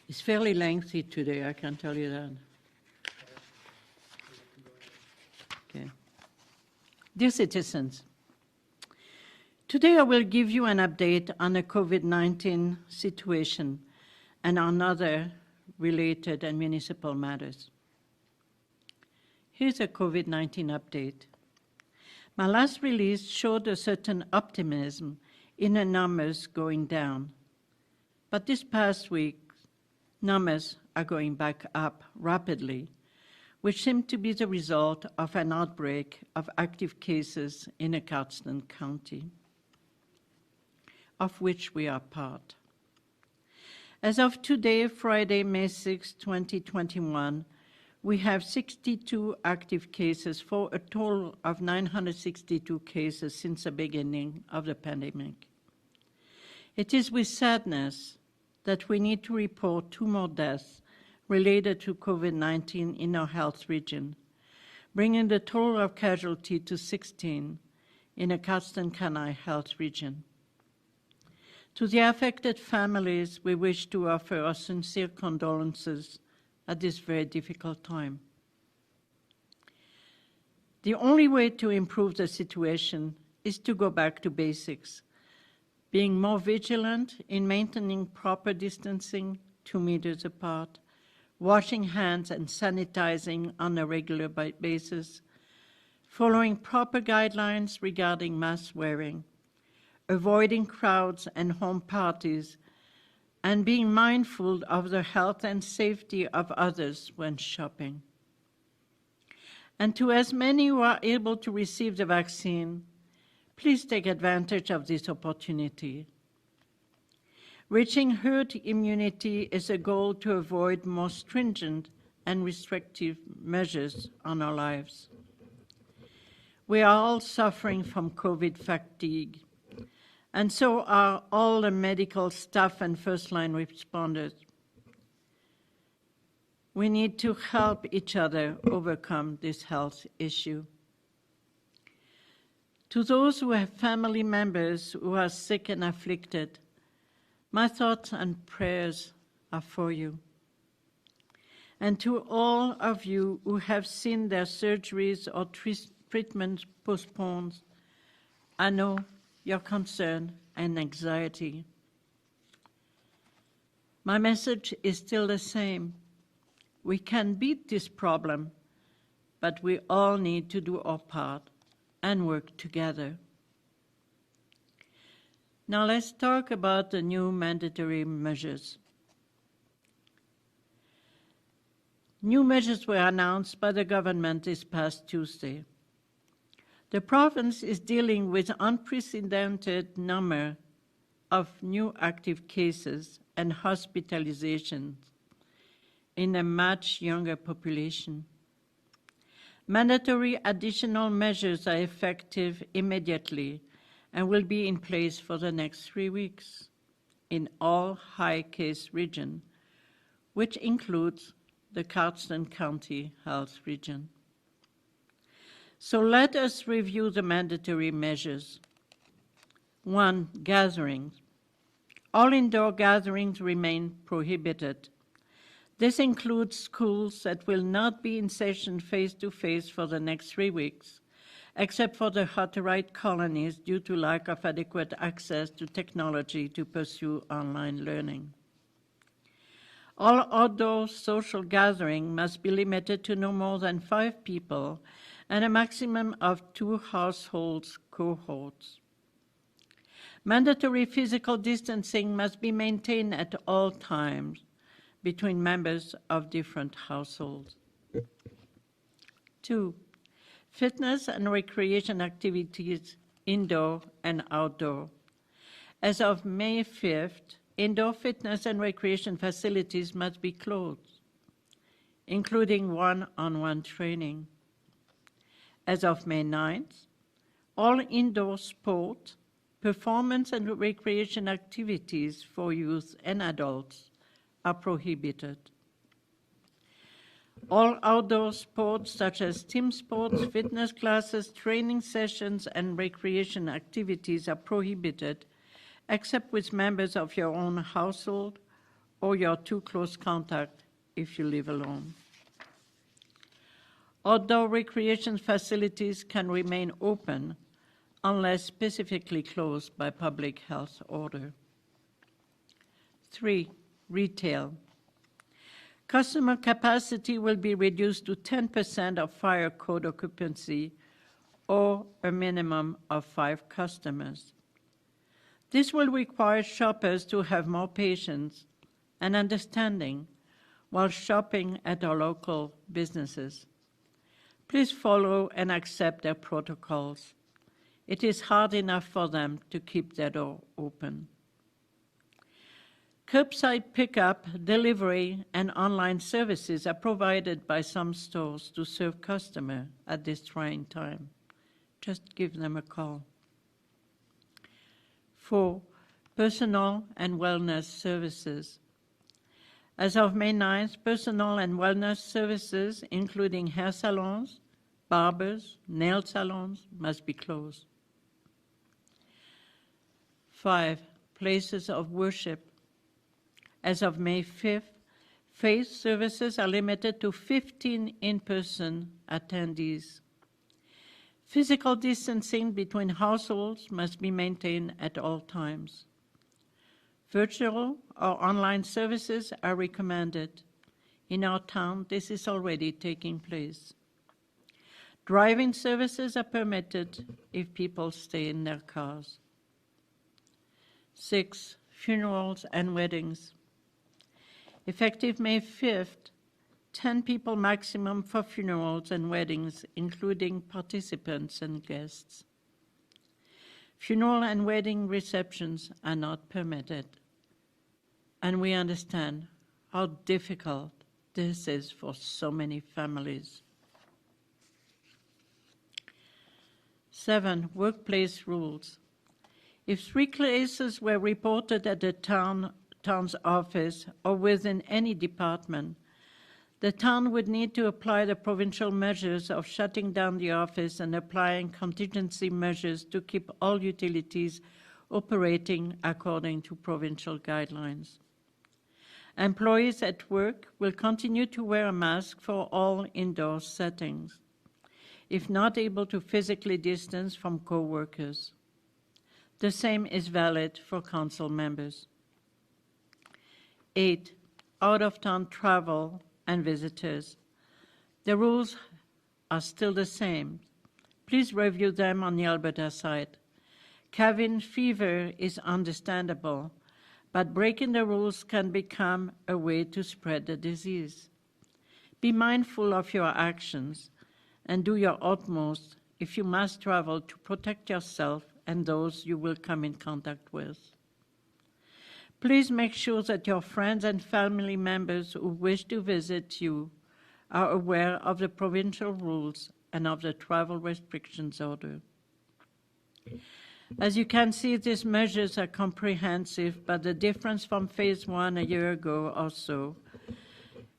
It's fairly lengthy today, I can tell you that. Okay. Dear citizens, today I will give you an update on the COVID-19 situation and on other related and municipal matters. Here's a COVID-19 update. My last release showed a certain optimism in the numbers going down. But this past week, numbers are going back up rapidly, which seemed to be the result of an outbreak of active cases in a Cardston County, of which we are part. As of today, Friday, May 6, 2021, we have 62 active cases for a total of 962 cases since the beginning of the pandemic. It is with sadness that we need to report 2 more deaths related to COVID-19 in our health region, bringing the total of casualties to 16 in the Cardston Canal Health region. To the affected families, we wish to offer our sincere condolences at this very difficult time. The only way to improve the situation is to go back to basics, being more vigilant in maintaining proper distancing 2 meters apart, washing hands and sanitizing on a regular basis, following proper guidelines regarding mask wearing, avoiding crowds and home parties, and being mindful of the health and safety of others when shopping. And to as many who are able to receive the vaccine, please take advantage of this opportunity. Reaching herd immunity is a goal to avoid more stringent and restrictive measures on our lives. We are all suffering from COVID fatigue, and so are all the medical staff and first-line responders. We need to help each other overcome this health issue. To those who have family members who are sick and afflicted, my thoughts and prayers are for you. And to all of you who have seen their surgeries or treatments postponed, I know your concern and anxiety. My message is still the same. We can beat this problem, but we all need to do our part and work together. Now let's talk about the new mandatory measures. New measures were announced by the government this past Tuesday. The province is dealing with an unprecedented number of new active cases and hospitalizations in a much younger population. Mandatory additional measures are effective immediately and will be in place for the next 3 weeks in all high-case regions, which includes the Cardston County Health region. So let us review the mandatory measures. 1, gatherings. All indoor gatherings remain prohibited. This includes schools that will not be in session face-to-face for the next 3 weeks, except for the Hutterite colonies due to lack of adequate access to technology to pursue online learning. All outdoor social gathering must be limited to no more than 5 people and a maximum of 2 households cohorts. Mandatory physical distancing must be maintained at all times between members of different households. 2, fitness and recreation activities indoor and outdoor. As of May 5th, indoor fitness and recreation facilities must be closed, including one-on-one training. As of May 9th, all indoor sport, performance and recreation activities for youth and adults are prohibited. All outdoor sports such as team sports, fitness classes, training sessions, and recreation activities are prohibited except with members of your own household or your too close contact if you live alone. Outdoor recreation facilities can remain open unless specifically closed by public health order. 3, retail. Customer capacity will be reduced to 10% of fire code occupancy or a minimum of 5 customers. This will require shoppers to have more patience and understanding while shopping at our local businesses. Please follow and accept their protocols. It is hard enough for them to keep their door open. Curbside pickup, delivery, and online services are provided by some stores to serve customers at this trying time. Just give them a call. 4, personal and wellness services. As of May 9th, personal and wellness services, including hair salons, barbers, nail salons, must be closed. 5, places of worship. As of May 5th, faith services are limited to 15 in-person attendees. Physical distancing between households must be maintained at all times. Virtual or online services are recommended. In our town, this is already taking place. Drive-in services are permitted if people stay in their cars. 6, funerals and weddings. Effective May 5th, 10 people maximum for funerals and weddings, including participants and guests. Funeral and wedding receptions are not permitted, and we understand how difficult this is for so many families. 7, workplace rules. If 3 cases were reported at the town's office or within any department, the town would need to apply the provincial measures of shutting down the office and applying contingency measures to keep all utilities operating according to provincial guidelines. Employees at work will continue to wear a mask for all indoor settings, if not able to physically distance from co-workers. The same is valid for council members. 8, out-of-town travel and visitors. The rules are still the same. Please review them on the Alberta site. Cabin fever is understandable, but breaking the rules can become a way to spread the disease. Be mindful of your actions and do your utmost if you must travel to protect yourself and those you will come in contact with. Please make sure that your friends and family members who wish to visit you are aware of the provincial rules and of the travel restrictions order. As you can see, these measures are comprehensive, but the difference from phase 1 a year ago or so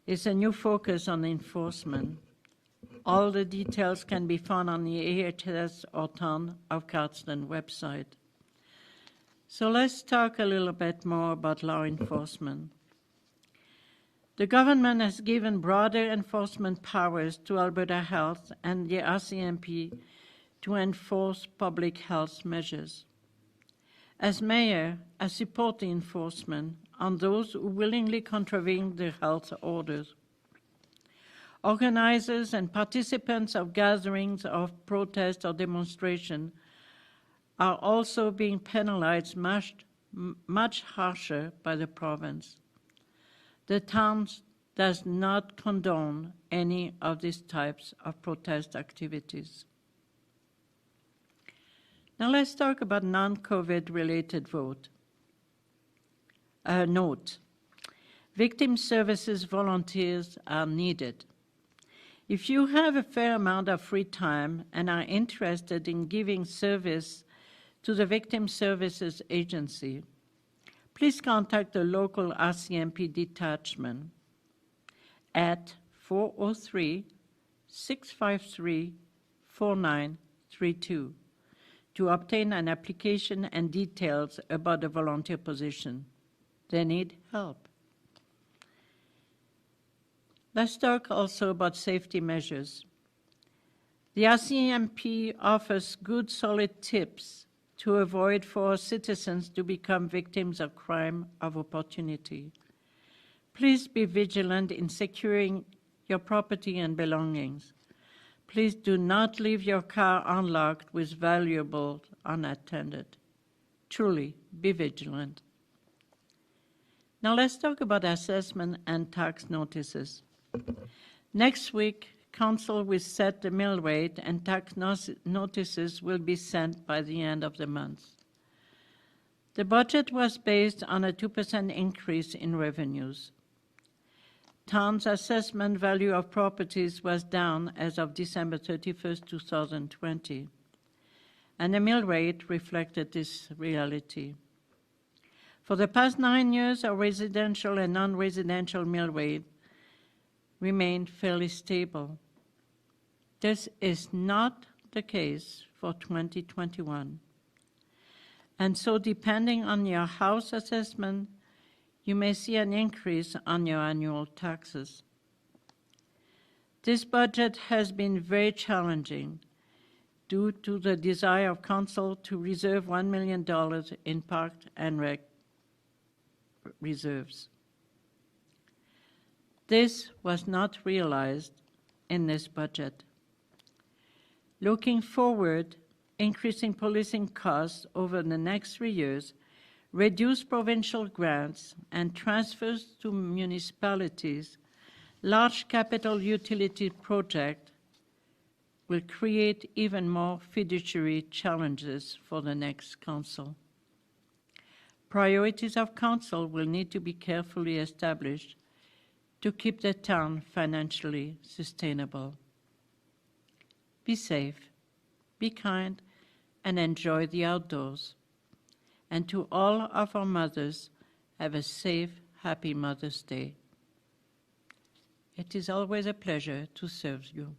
is a new focus on enforcement. All the details can be found on the AHS or Town of Cardston website. So let's talk a little bit more about law enforcement. The government has given broader enforcement powers to Alberta Health and the RCMP to enforce public health measures. As mayor, I support the enforcement on those who willingly contravene the health orders. Organizers and participants of gatherings of protest or demonstration are also being penalized much harsher by the province. The town does not condone any of these types of protest activities. Now let's talk about non-COVID related note. Victim services volunteers are needed. If you have a fair amount of free time and are interested in giving service to the Victim Services Agency, please contact the local RCMP detachment at 403-653-4932 to obtain an application and details about the volunteer position. They need help. Let's talk also about safety measures. The RCMP offers good, solid tips to avoid for our citizens to become victims of crime of opportunity. Please be vigilant in securing your property and belongings. Please do not leave your car unlocked with valuables unattended. Truly, be vigilant. Now let's talk about assessment and tax notices. Next week, Council will set the mill rate and tax notices will be sent by the end of the month. The budget was based on a 2% increase in revenues. Town's assessment value of properties was down as of December 31st, 2020, and the mill rate reflected this reality. For the past 9 years, our residential and non-residential mill rate remained fairly stable. This is not the case for 2021. And so depending on your house assessment, you may see an increase on your annual taxes. This budget has been very challenging due to the desire of Council to reserve $1 million in Park and Rec reserves. This was not realized in this budget. Looking forward, increasing policing costs over the next 3 years, reduced provincial grants, and transfers to municipalities, large capital utility projects will create even more fiduciary challenges for the next Council. Priorities of Council will need to be carefully established to keep the town financially sustainable. Be safe, be kind, and enjoy the outdoors. And to all of our mothers, have a safe, happy Mother's Day. It is always a pleasure to serve you.